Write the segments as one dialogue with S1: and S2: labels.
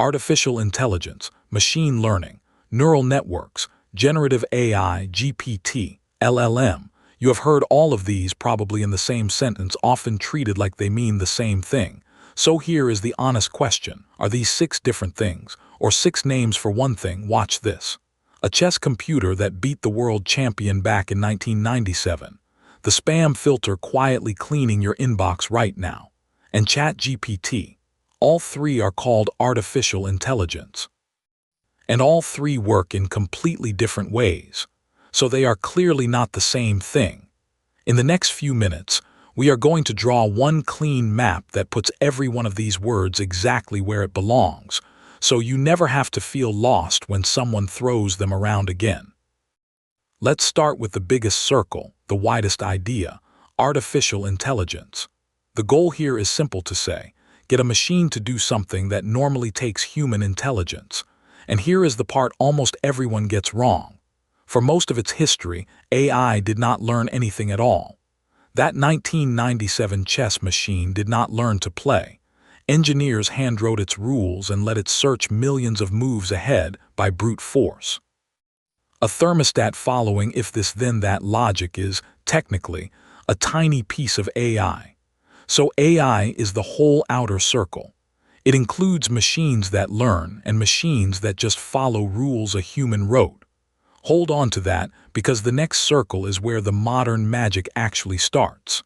S1: artificial intelligence, machine learning, neural networks, generative AI, GPT, LLM. You have heard all of these probably in the same sentence, often treated like they mean the same thing. So here is the honest question. Are these 6 different things, or 6 names for one thing? Watch this. A chess computer that beat the world champion back in 1997. The spam filter quietly cleaning your inbox right now. And ChatGPT. All 3 are called artificial intelligence. And all 3 work in completely different ways. So they are clearly not the same thing. In the next few minutes, we are going to draw one clean map that puts every one of these words exactly where it belongs, so you never have to feel lost when someone throws them around again. Let's start with the biggest circle, the widest idea, artificial intelligence. The goal here is simple to say: get a machine to do something that normally takes human intelligence. And here is the part almost everyone gets wrong. For most of its history, AI did not learn anything at all. That 1997 chess machine did not learn to play. Engineers handwrote its rules and let it search millions of moves ahead by brute force. A thermostat following if this then that logic is, technically, a tiny piece of AI. So AI is the whole outer circle. It includes machines that learn and machines that just follow rules a human wrote. Hold on to that, because the next circle is where the modern magic actually starts.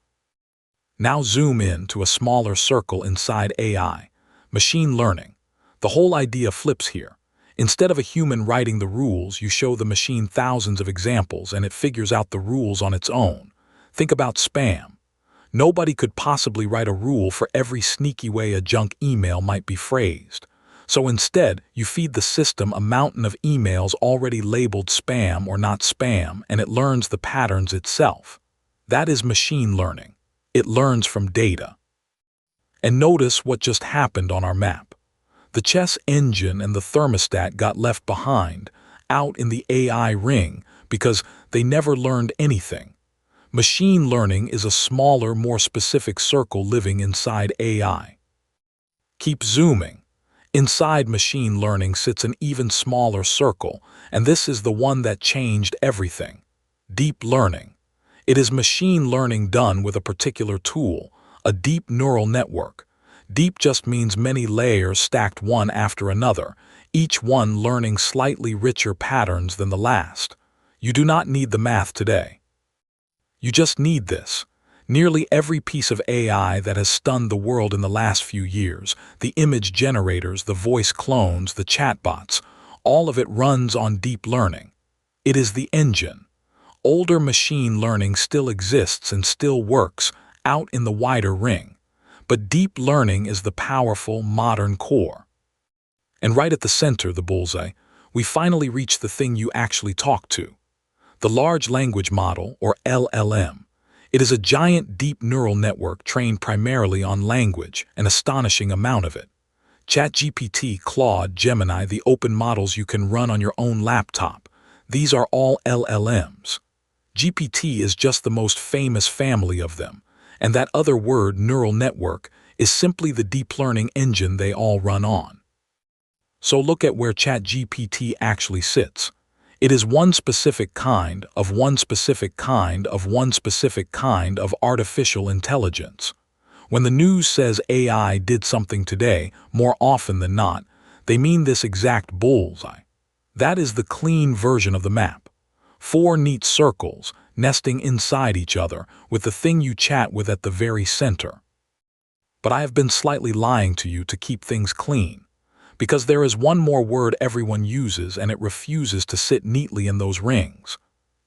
S1: Now zoom in to a smaller circle inside AI, machine learning. The whole idea flips here. Instead of a human writing the rules, you show the machine thousands of examples and it figures out the rules on its own. Think about spam. Nobody could possibly write a rule for every sneaky way a junk email might be phrased. So instead, you feed the system a mountain of emails already labeled spam or not spam, and it learns the patterns itself. That is machine learning. It learns from data. And notice what just happened on our map. The chess engine and the thermostat got left behind, out in the AI ring, because they never learned anything. Machine learning is a smaller, more specific circle living inside AI. Keep zooming. Inside machine learning sits an even smaller circle, and this is the one that changed everything. Deep learning. It is machine learning done with a particular tool, a deep neural network. Deep just means many layers stacked one after another, each one learning slightly richer patterns than the last. You do not need the math today. You just need this. Nearly every piece of AI that has stunned the world in the last few years, the image generators, the voice clones, the chatbots, all of it runs on deep learning. It is the engine. Older machine learning still exists and still works out in the wider ring. But deep learning is the powerful, modern core. And right at the center, the bullseye, we finally reach the thing you actually talk to. The large language model, or LLM. It is a giant deep neural network trained primarily on language, an astonishing amount of it. ChatGPT, Claude, Gemini, the open models you can run on your own laptop. These are all LLMs. GPT is just the most famous family of them, and that other word, neural network, is simply the deep learning engine they all run on. So look at where ChatGPT actually sits. It is one specific kind of artificial intelligence. When the news says AI did something today, more often than not, they mean this exact bullseye. That is the clean version of the map. 4 neat circles, nesting inside each other, with the thing you chat with at the very center. But I have been slightly lying to you to keep things clean. Because there is one more word everyone uses and it refuses to sit neatly in those rings.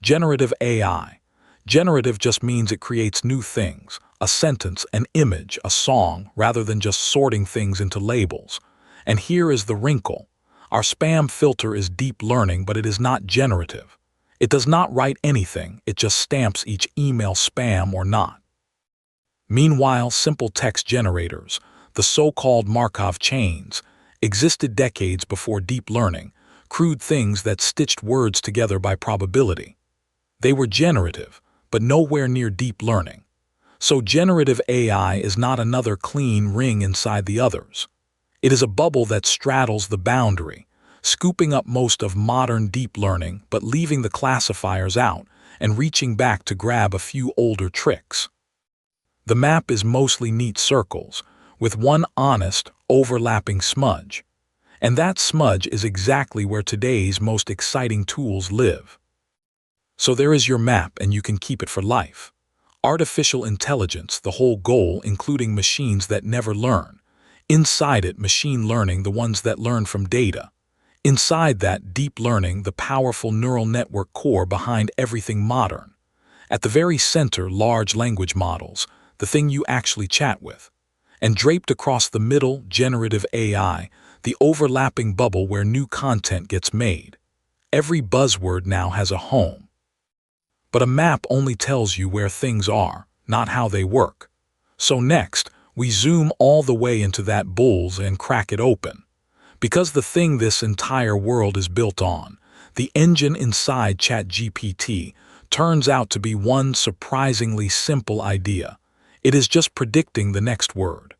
S1: Generative AI. Generative just means it creates new things, a sentence, an image, a song, rather than just sorting things into labels. And here is the wrinkle. Our spam filter is deep learning, but it is not generative. It does not write anything, it just stamps each email spam or not. Meanwhile, simple text generators, the so-called Markov chains, existed decades before deep learning, crude things that stitched words together by probability. They were generative, but nowhere near deep learning. So generative AI is not another clean ring inside the others. It is a bubble that straddles the boundary, scooping up most of modern deep learning but leaving the classifiers out and reaching back to grab a few older tricks. The map is mostly neat circles, with one honest, overlapping smudge. And that smudge is exactly where today's most exciting tools live. So there is your map, and you can keep it for life. Artificial intelligence, the whole goal, including machines that never learn. Inside it, machine learning, the ones that learn from data. Inside that, deep learning, the powerful neural network core behind everything modern. At the very center, large language models, the thing you actually chat with. And draped across the middle, generative AI, the overlapping bubble where new content gets made. Every buzzword now has a home. But a map only tells you where things are, not how they work. So next, we zoom all the way into that bullseye and crack it open. Because the thing this entire world is built on, the engine inside ChatGPT, turns out to be one surprisingly simple idea. It is just predicting the next word.